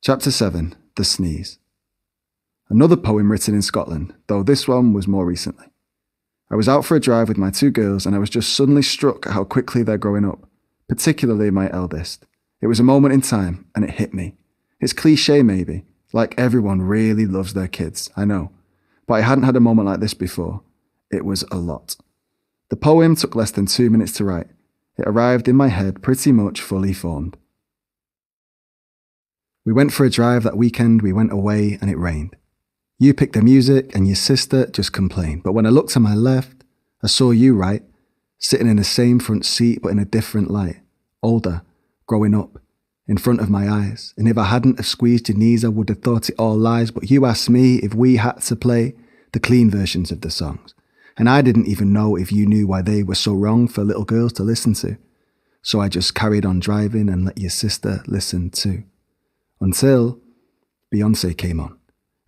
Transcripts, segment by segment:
Chapter 7. The Sneeze. Another poem written in Scotland, though this one was more recently. I was out for a drive with my two girls and I was just suddenly struck at how quickly they're growing up, particularly my eldest. It was a moment in time and it hit me. It's cliche maybe, like everyone really loves their kids, I know. But I hadn't had a moment like this before. It was a lot. The poem took less than 2 minutes to write. It arrived in my head pretty much fully formed. We went for a drive that weekend, we went away and it rained. You picked the music and your sister just complained. But when I looked to my left, I saw you, right? Sitting in the same front seat but in a different light. Older, growing up, in front of my eyes. And if I hadn't have squeezed your knees, I would have thought it all lies. But you asked me if we had to play the clean versions of the songs. And I didn't even know if you knew why they were so wrong for little girls to listen to. So I just carried on driving and let your sister listen too. Until Beyoncé came on,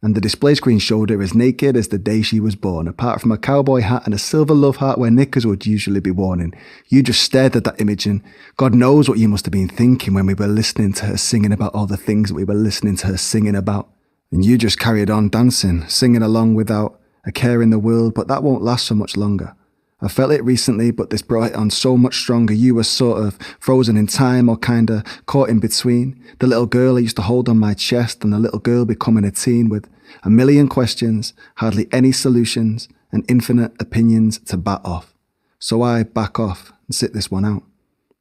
and the display screen showed her as naked as the day she was born, apart from a cowboy hat and a silver love heart where knickers would usually be worn in. You just stared at that image and God knows what you must have been thinking when we were listening to her singing about all the things that we were listening to her singing about. And you just carried on dancing, singing along without a care in the world, but that won't last so much longer. I felt it recently, but this brought it on so much stronger. You were sort of frozen in time or kinda caught in between. The little girl I used to hold on my chest and the little girl becoming a teen with a million questions, hardly any solutions, and infinite opinions to bat off. So I back off and sit this one out.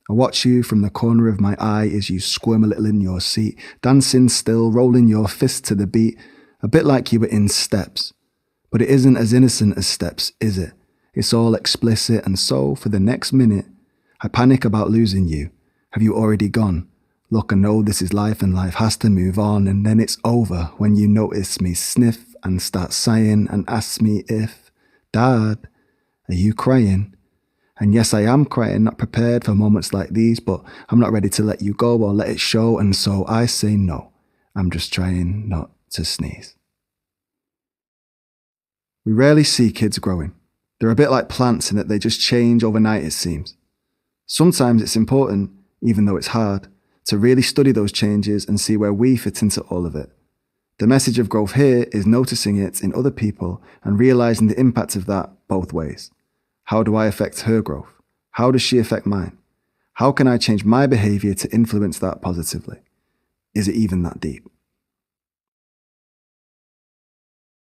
I watch you from the corner of my eye as you squirm a little in your seat, dancing still, rolling your fist to the beat, a bit like you were in Steps. But it isn't as innocent as Steps, is it? It's all explicit, and so, for the next minute, I panic about losing you. Have you already gone? Look, I know this is life and life has to move on, and then it's over when you notice me sniff and start sighing and ask me if, Dad, are you crying? And yes, I am crying, not prepared for moments like these, but I'm not ready to let you go or let it show, and so I say no. I'm just trying not to sneeze. We rarely see kids growing. They're a bit like plants in that they just change overnight, it seems. Sometimes it's important, even though it's hard, to really study those changes and see where we fit into all of it. The message of growth here is noticing it in other people and realizing the impact of that both ways. How do I affect her growth? How does she affect mine? How can I change my behavior to influence that positively? Is it even that deep?